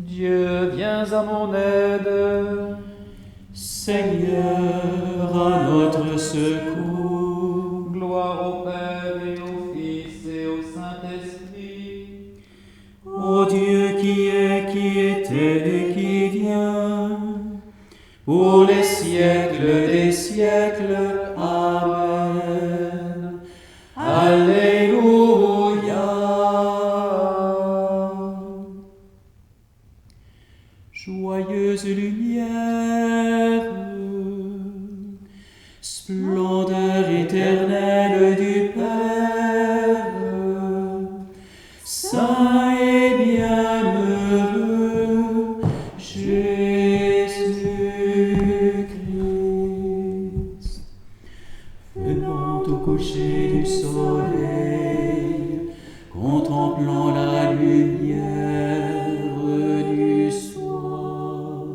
Dieu, viens à mon aide. Seigneur, à notre secours. Gloire au Père et au Fils et au Saint-Esprit. Ô Dieu qui est, qui était et qui vient, pour les siècles des siècles. Amen. Alléluia. Joyeuse lumière, splendeur éternelle du Père, saint et bienheureux Jésus-Christ, venant au coucher du soleil, contemplant la lumière du soir,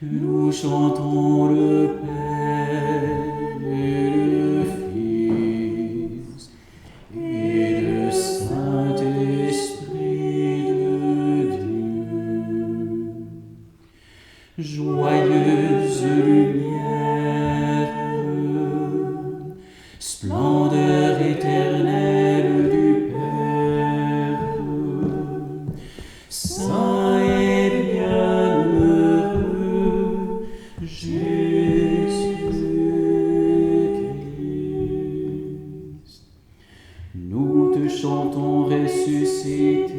nous chantons le Père et le Fils et le Saint-Esprit de Dieu. Joyeuse lumière, splendeur éternelle du Père, saint et bienheureux Jésus-Christ. Nous te chantons ressuscité,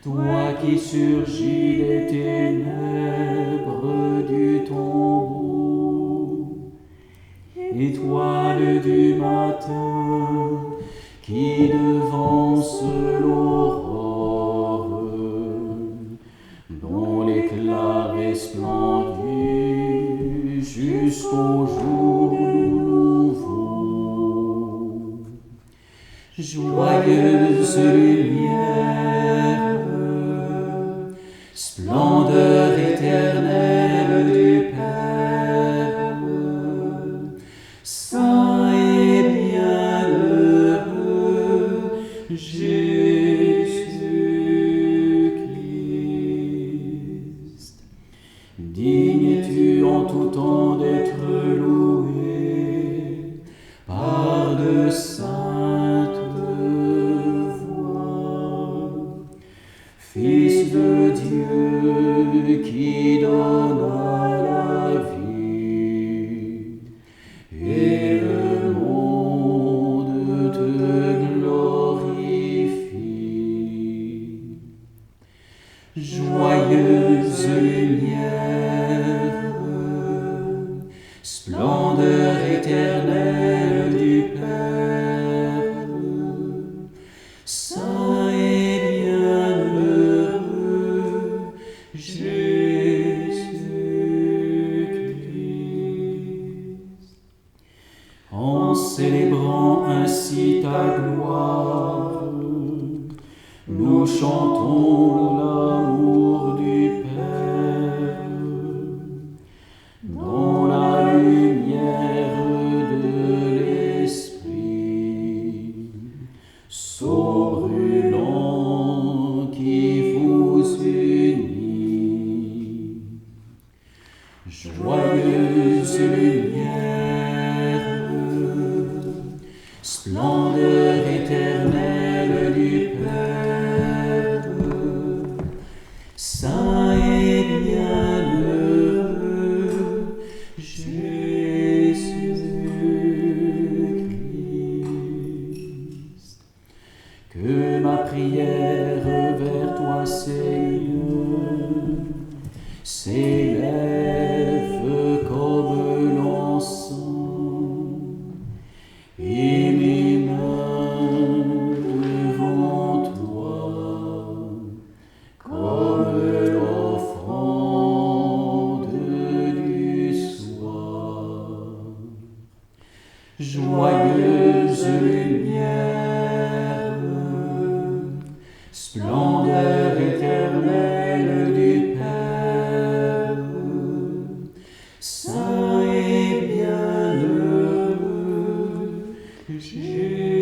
toi qui surgis des ténèbres du tombeau, étoile du matin qui devance l'aurore, dont l'éclat resplendit jusqu'au jour nouveau. Joyeuse lumière, splendeur éternelle du Père, saint et bienheureux Jésus-Christ. Digne es-tu en tout temps d'être loué par de saintes voix. Fils de Dieu qui donne la vie, et le monde te glorifie. Joyeuse lumière, splendeur éternelle du Père, saint et bienheureux Jésus-Christ. En célébrant ainsi ta gloire, nous chantons l'amour du Père, dans la lumière de l'Esprit, sceau brûlant qui vous unit. Joyeuse lumière, splendeur éternelle du Père, saint et bienheureux Jésus-Christ. Que ma prière vers toi, Seigneur, s'élève comme l'encens, et mes mains devant toi, comme l'offrande du soir. Joyeuse lumière, splendeur éternelle du Père, saint et bienheureux Jésus-Christ.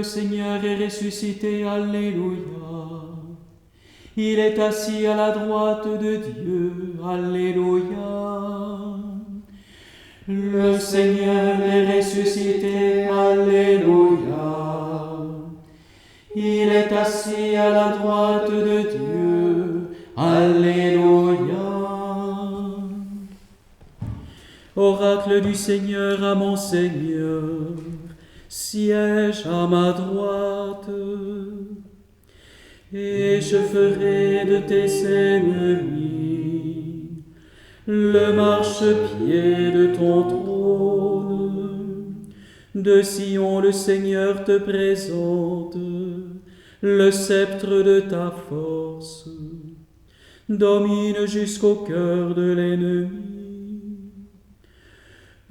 Le Seigneur est ressuscité, Alléluia. Il est assis à la droite de Dieu, Alléluia. Le Seigneur est ressuscité, Alléluia. Il est assis à la droite de Dieu, Alléluia. Oracle du Seigneur à mon Seigneur, siège à ma droite, et je ferai de tes ennemis le marchepied de ton trône. De Sion le Seigneur te présente le sceptre de ta force. Domine jusqu'au cœur de l'ennemi.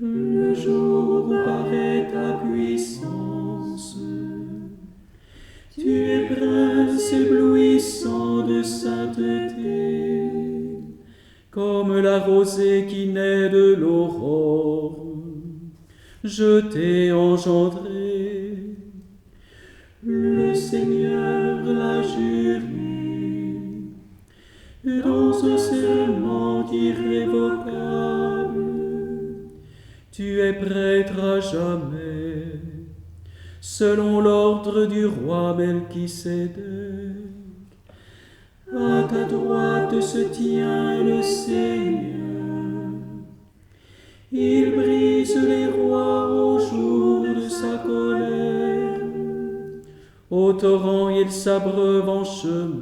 Le jour paraît ta puissance. Tu es prince éblouissant de sainteté, comme la rosée qui naît de l'aurore. Je t'ai engendré. Le Seigneur l'a juré dans un serment irrévocable. Tu es prêtre à jamais, selon l'ordre du roi Melchisédek. À ta droite se tient le Seigneur. Il brise les rois au jour de sa colère. Au torrent il s'abreuve en chemin.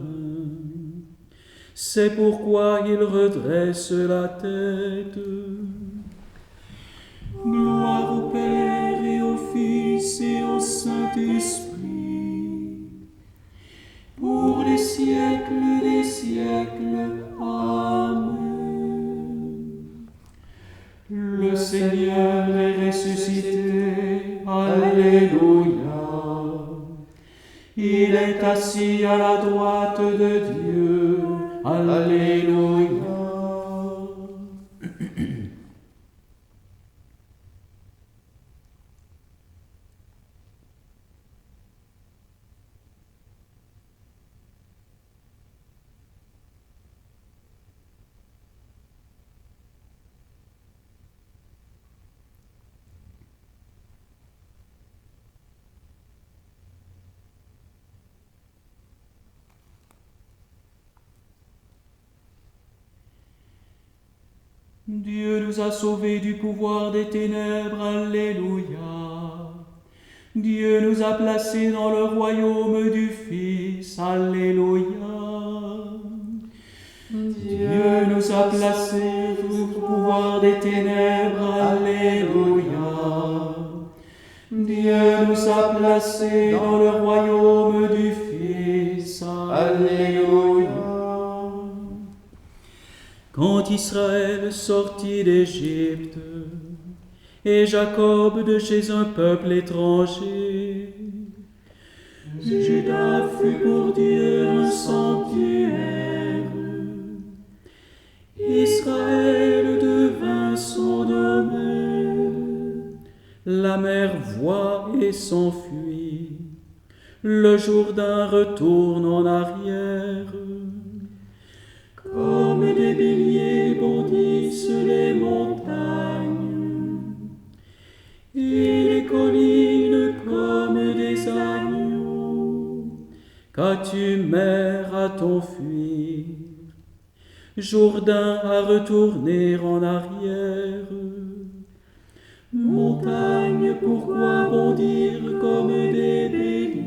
C'est pourquoi il redresse la tête. Gloire au Père et au Fils et au Saint-Esprit, pour les siècles des siècles. Amen. Le Seigneur est ressuscité, Alléluia. Il est assis à la droite de Dieu, Alléluia. Dieu nous a sauvés du pouvoir des ténèbres, Alléluia. Dieu nous a placés dans le royaume du Fils, Alléluia. Dieu nous a placés sous le pouvoir des ténèbres, Alléluia. Dieu nous a placés dans le royaume du Fils, Alléluia. Quand Israël sortit d'Égypte, et Jacob de chez un peuple étranger, Juda fut pour Dieu un sanctuaire, Israël devint son domaine. La mer voit et s'enfuit, le Jourdain retourne en arrière. Comme des béliers bondissent les montagnes, et les collines comme des agneaux. Qu'as-tu, mer, à t'enfuir, Jourdain à retourner en arrière? Montagne, pourquoi bondir comme des béliers?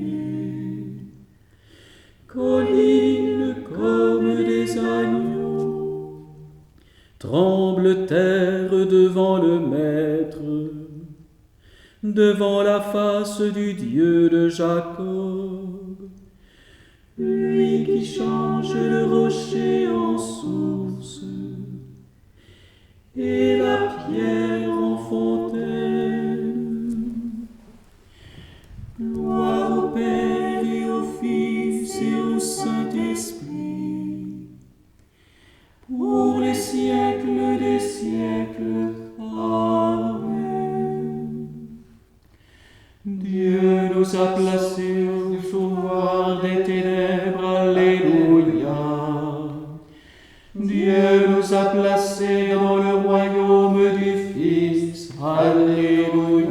Collines comme des agneaux. Tremble terre devant le Maître, devant la face du Dieu de Jacob, lui qui change le rocher en source et la pierre en fontaine. Gloire au Père et au Fils et au Saint-Esprit, pour les siècles des siècles. Amen. Dieu nous a placés tous à placer dans le royaume du Fils. Alléluia.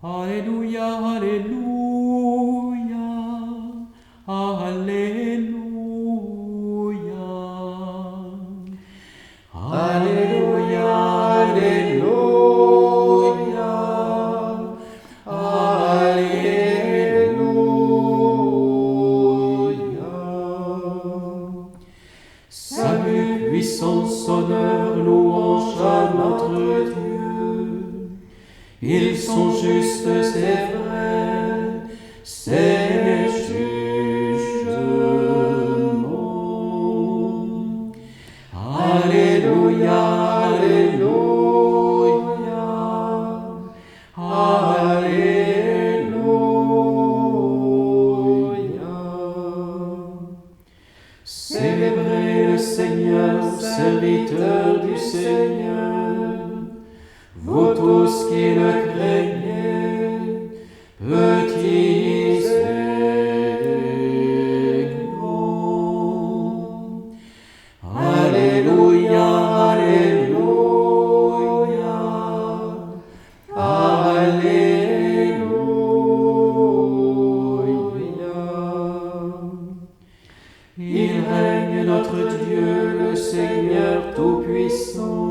Alléluia, Alléluia, Alléluia. Alléluia, Alléluia, Alléluia. Salut, puissance, honneur, louange à notre Dieu. Ils sont justes, c'est vrai, c'est justement. Alléluia, Alléluia, Alléluia. Célébrez le Seigneur, serviteur du Seigneur. Vous tous qui le craignez, petits et grands. Alléluia, Alléluia, Alléluia. Il règne notre Dieu, le Seigneur Tout-Puissant.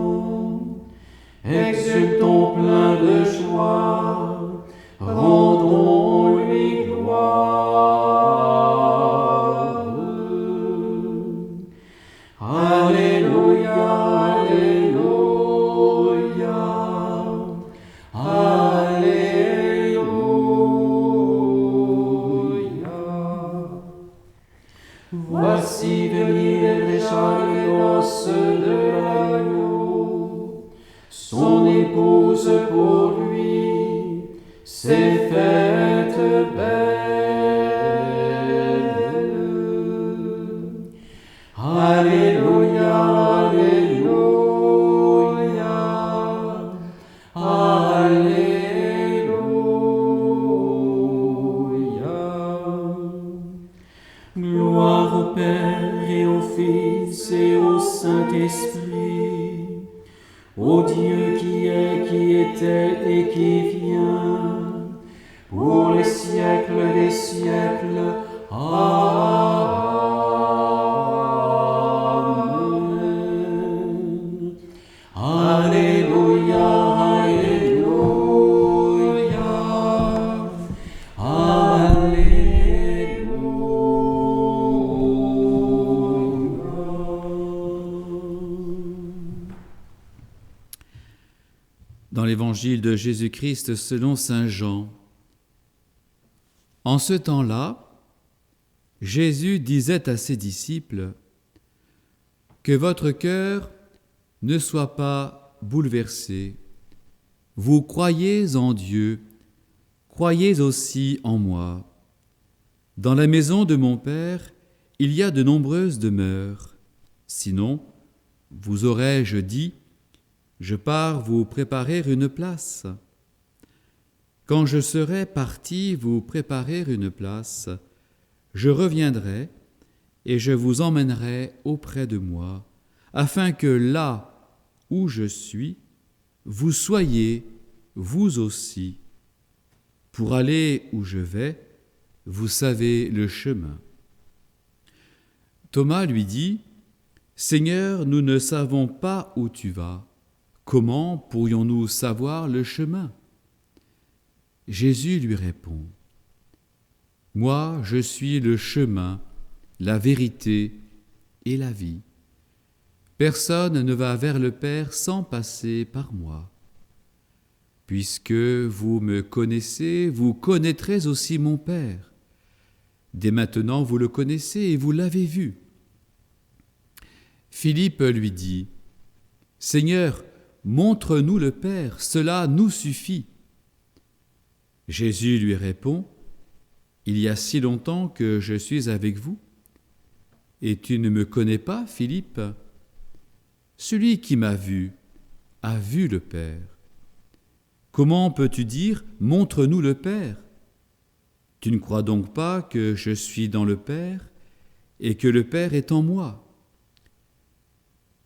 Exultons plein de joie, rendons-lui gloire. Alléluia, Alléluia, Alléluia. Voici venir déjà les noces de l'agneau. Son épouse pour lui s'est faite belle. Alléluia, Alléluia, Alléluia. Gloire au Père et au Fils et au Saint-Esprit, ô Dieu qui est, qui était et qui vient, pour les siècles des siècles. Amen. Alléluia, Alléluia, Alléluia. Dans l'évangile de Jésus-Christ selon saint Jean. En ce temps-là, Jésus disait à ses disciples : que votre cœur ne soit pas bouleversé. Vous croyez en Dieu, croyez aussi en moi. Dans la maison de mon Père, il y a de nombreuses demeures. Sinon, vous aurais-je dit : je pars vous préparer une place. Quand je serai parti vous préparer une place, je reviendrai et je vous emmènerai auprès de moi, afin que là où je suis, vous soyez, vous aussi. Pour aller où je vais, vous savez le chemin. Thomas lui dit : Seigneur, nous ne savons pas où tu vas. Comment pourrions-nous savoir le chemin ? Jésus lui répond : Moi, je suis le chemin, la vérité et la vie. Personne ne va vers le Père sans passer par moi. Puisque vous me connaissez, vous connaîtrez aussi mon Père. Dès maintenant, vous le connaissez et vous l'avez vu. » Philippe lui dit, « Seigneur, montre-nous le Père, cela nous suffit. » Jésus lui répond, « Il y a si longtemps que je suis avec vous, et tu ne me connais pas, Philippe? Celui qui m'a vu a vu le Père. Comment peux-tu dire, montre-nous le Père? Tu ne crois donc pas que je suis dans le Père et que le Père est en moi?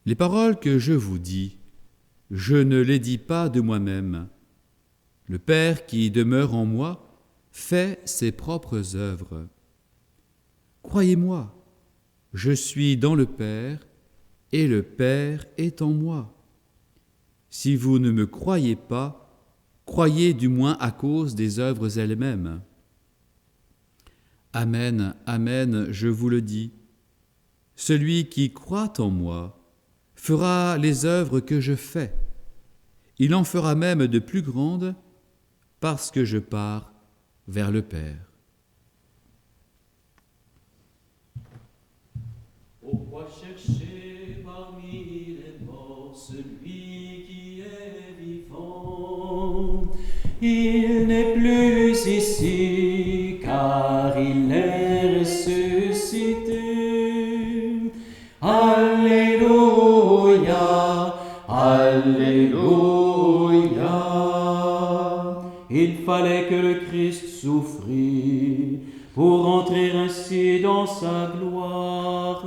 Les paroles que je vous dis, je ne les dis pas de moi-même. Le Père qui demeure en moi fait ses propres œuvres. Croyez-moi, je suis dans le Père et le Père est en moi. Si vous ne me croyez pas, croyez du moins à cause des œuvres elles-mêmes. Amen, amen, je vous le dis. Celui qui croit en moi fera les œuvres que je fais. Il en fera même de plus grandes, parce que je pars vers le Père. Pourquoi chercher parmi les morts celui qui est vivant? Il n'est plus ici, car il est ressuscité. Alléluia, Alléluia. Il fallait que le Christ souffrit pour entrer ainsi dans sa gloire.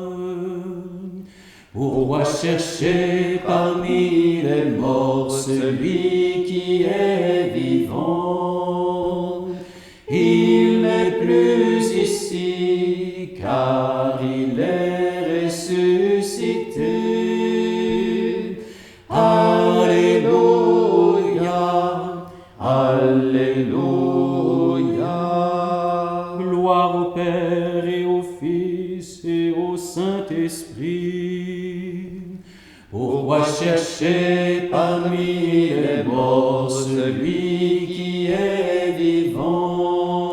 Pourquoi chercher parmi les morts celui qui est vivant? Il n'est plus ici, car il est ressuscité. Alléluia, Alléluia. Gloire au Père et au Fils et au Saint-Esprit. Pourquoi chercher parmi les morts celui qui est vivant?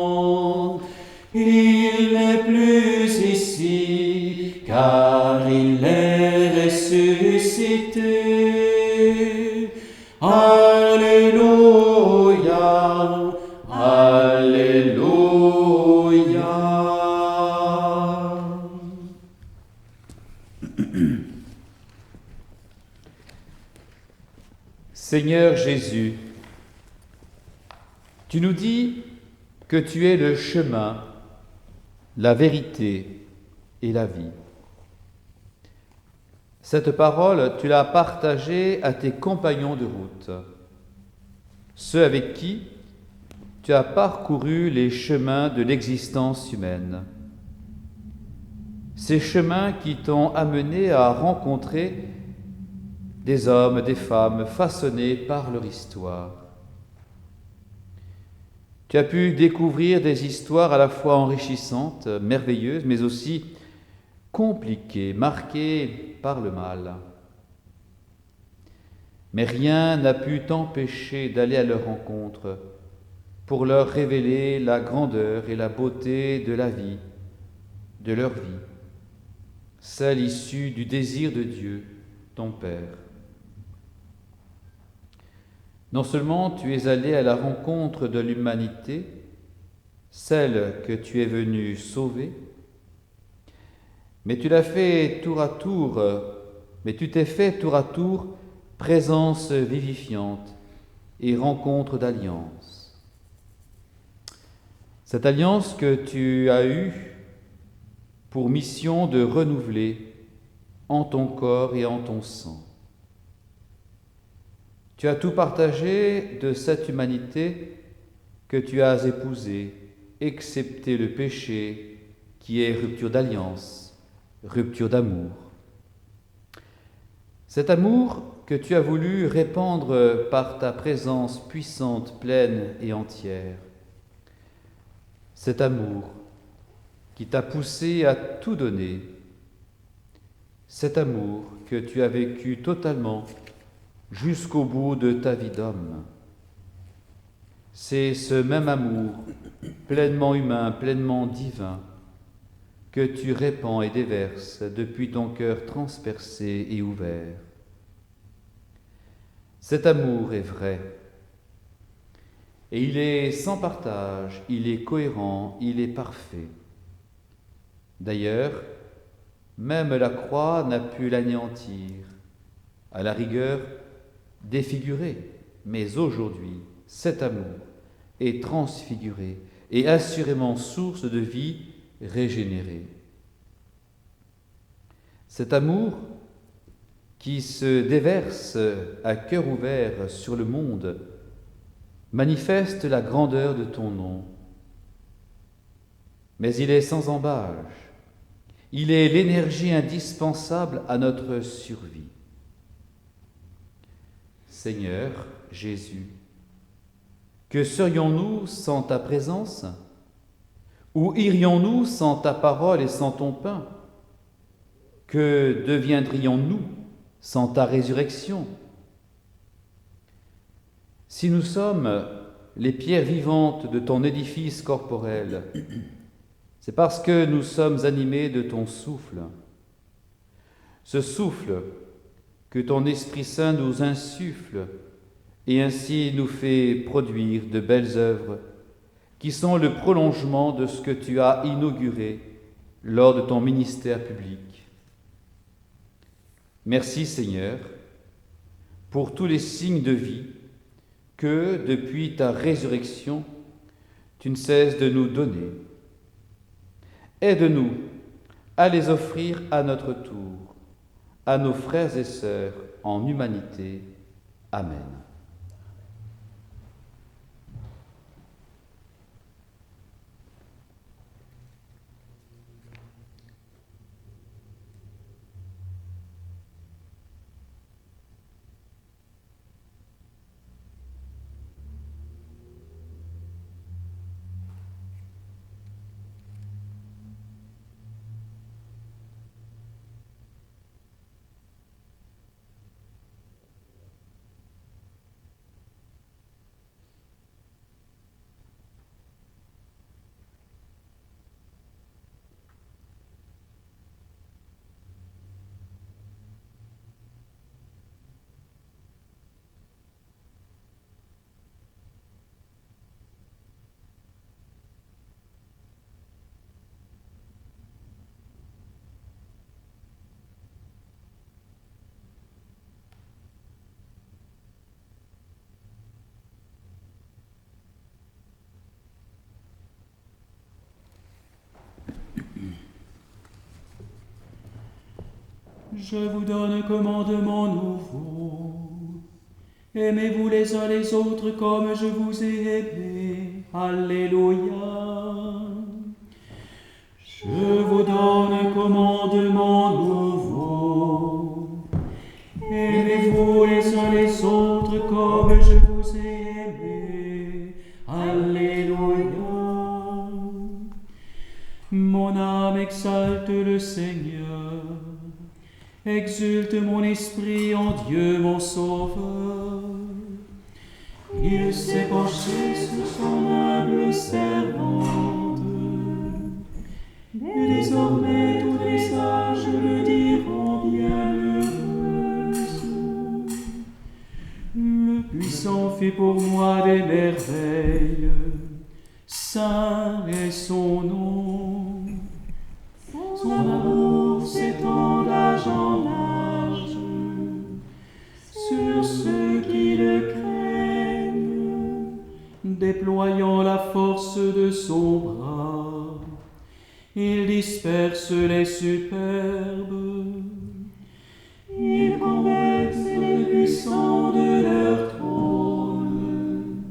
Il n'est plus ici, car il est ressuscité. Alléluia, Alléluia. Seigneur Jésus, tu nous dis que tu es le chemin, la vérité et la vie. Cette parole, tu l'as partagée à tes compagnons de route, ceux avec qui tu as parcouru les chemins de l'existence humaine. Ces chemins qui t'ont amené à rencontrer des hommes, des femmes façonnés par leur histoire. Tu as pu découvrir des histoires à la fois enrichissantes, merveilleuses, mais aussi compliquées, marquées par le mal. Mais rien n'a pu t'empêcher d'aller à leur rencontre pour leur révéler la grandeur et la beauté de la vie, de leur vie, celle issue du désir de Dieu, ton Père. Non seulement tu es allé à la rencontre de l'humanité, celle que tu es venu sauver, mais tu l'as fait tour à tour, mais tu t'es fait tour à tour présence vivifiante et rencontre d'alliance. Cette alliance que tu as eue pour mission de renouveler en ton corps et en ton sang. Tu as tout partagé de cette humanité que tu as épousée, excepté le péché qui est rupture d'alliance, rupture d'amour. Cet amour que tu as voulu répandre par ta présence puissante, pleine et entière. Cet amour qui t'a poussé à tout donner. Cet amour que tu as vécu totalement jusqu'au bout de ta vie d'homme. C'est ce même amour, pleinement humain, pleinement divin, que tu répands et déverses depuis ton cœur transpercé et ouvert. Cet amour est vrai, et il est sans partage, il est cohérent, il est parfait. D'ailleurs, même la croix n'a pu l'anéantir, à la rigueur défiguré, mais aujourd'hui, cet amour est transfiguré et assurément source de vie régénérée. Cet amour qui se déverse à cœur ouvert sur le monde manifeste la grandeur de ton nom. Mais il est sans embâche, il est l'énergie indispensable à notre survie. Seigneur Jésus, que serions-nous sans ta présence? Où irions-nous sans ta parole et sans ton pain? Que deviendrions-nous sans ta résurrection? Si nous sommes les pierres vivantes de ton édifice corporel, c'est parce que nous sommes animés de ton souffle. Ce souffle que ton Esprit Saint nous insuffle et ainsi nous fait produire de belles œuvres qui sont le prolongement de ce que tu as inauguré lors de ton ministère public. Merci Seigneur pour tous les signes de vie que, depuis ta résurrection, tu ne cesses de nous donner. Aide-nous à les offrir à notre tour, à nos frères et sœurs en humanité. Amen. Je vous donne un commandement nouveau. Aimez-vous les uns les autres comme je vous ai aimés. Alléluia. Je vous donne un commandement nouveau. Aimez-vous les uns les autres comme je vous ai aimés. Alléluia. Mon âme exalte le Seigneur. Exulte mon esprit en Dieu mon Sauveur. Il s'est penché sur son humble servante. Et désormais tous les sages le diront bienheureuse. Le puissant fit pour moi des merveilles. Saint est son nom. Son amour s'étend d'âge en âge sur ceux qui le craignent, déployant la force de son bras. Il disperse les superbes, il converse les puissants de leur trône,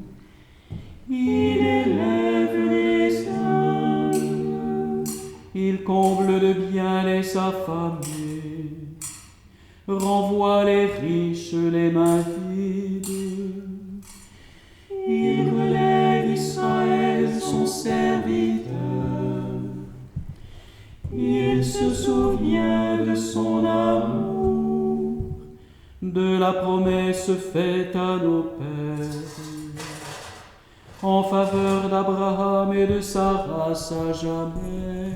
il élève les hommes, il comble de bien les affamés, renvoie les riches les mains vides. Il relève Israël son serviteur. Il se souvient de son amour, de la promesse faite à nos pères, en faveur d'Abraham et de sa race à jamais.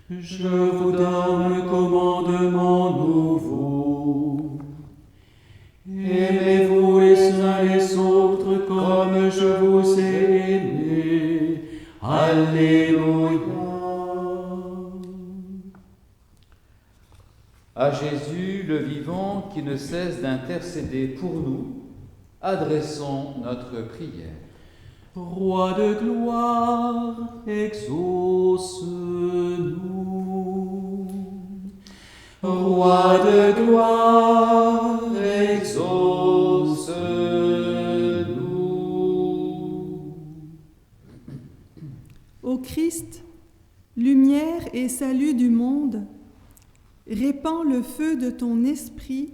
Je vous donne un commandement nouveau. Aimez-vous les uns les autres comme je vous ai aimés. Alléluia. À Jésus, le vivant, qui ne cesse d'intercéder pour nous, adressons notre prière. Roi de gloire, exauce-nous. Roi de gloire, exauce-nous. Ô Christ, lumière et salut du monde, répands le feu de ton esprit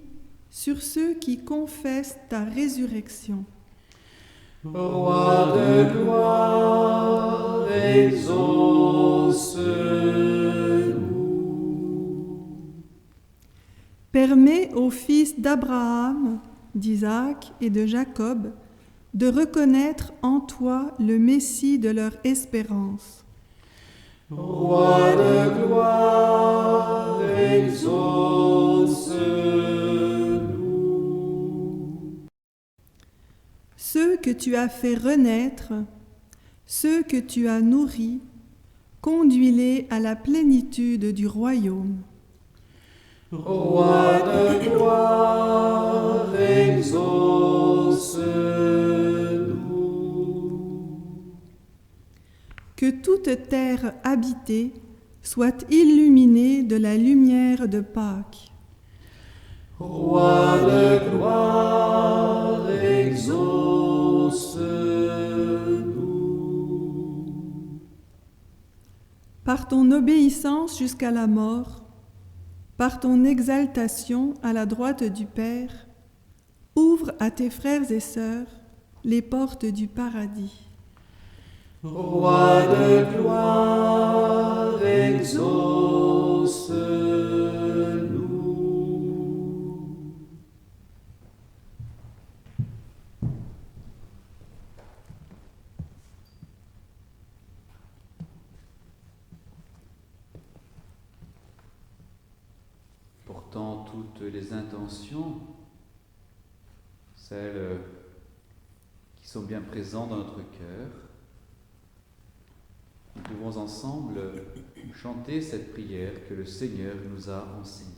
sur ceux qui confessent ta résurrection. Roi de gloire, exauce-nous. Permets aux fils d'Abraham, d'Isaac et de Jacob de reconnaître en toi le Messie de leur espérance. Roi de gloire, exauce-nous. Ceux que tu as fait renaître, ceux que tu as nourris, conduis-les à la plénitude du royaume. Roi de gloire, exauce-nous. Que toute terre habitée soit illuminée de la lumière de Pâques. Roi de gloire, exauce-nous. Par ton obéissance jusqu'à la mort, par ton exaltation à la droite du Père, ouvre à tes frères et sœurs les portes du paradis. Roi de gloire, exauce-nous. Portant toutes les intentions, celles qui sont bien présentes dans notre cœur, nous pouvons ensemble chanter cette prière que le Seigneur nous a enseignée.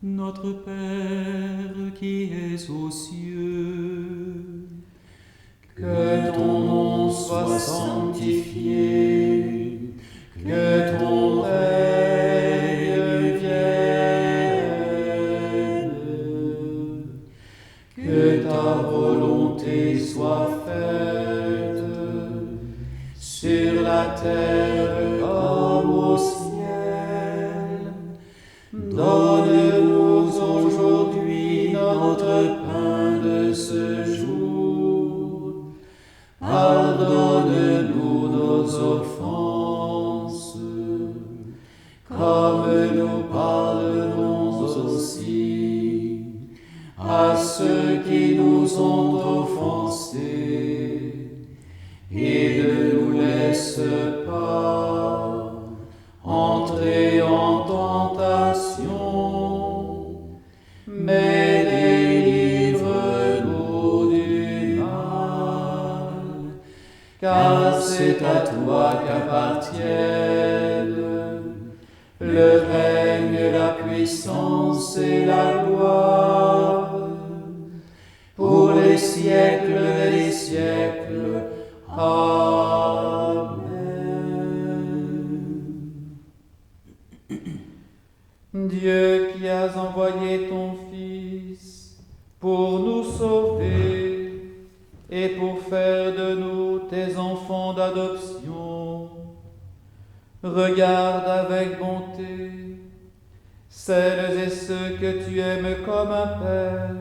Notre Père qui es aux cieux, que ton nom soit sanctifié, que ton règne vienne, que ta volonté soit faite sur la terre comme au ciel. Donne-nous aujourd'hui notre pain de ce jour. Pardonne-nous nos offenses, comme nous pardonnons aussi à ceux qui nous ont offensés. Et ne nous laisse pas entrer en tentation, mais délivre-nous du mal, car c'est à toi qu'appartiennent le règne, la puissance et la gloire, pour les siècles des siècles. Amen. Dieu qui as envoyé ton Fils pour nous sauver et pour faire de nous tes enfants d'adoption, regarde avec bonté celles et ceux que tu aimes comme un Père,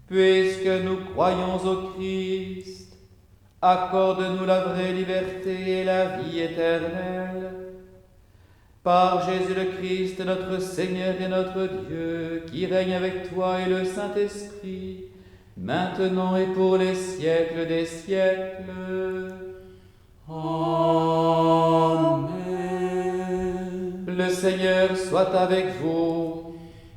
puisque nous croyons au Christ. Accorde-nous la vraie liberté et la vie éternelle. Par Jésus le Christ, notre Seigneur et notre Dieu, qui règne avec toi et le Saint-Esprit, maintenant et pour les siècles des siècles. Amen. Seigneur soit avec vous,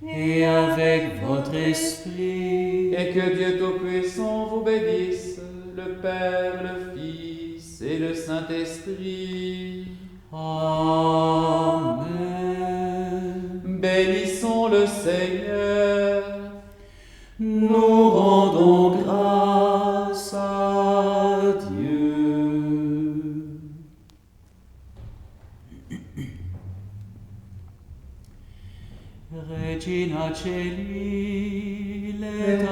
et avec votre esprit. et que Dieu Tout-Puissant vous bénisse, le Père, le Fils et le Saint-Esprit. Amen. Bénissons le Seigneur. Nous rendons grâce à Dieu. Regina Celi, let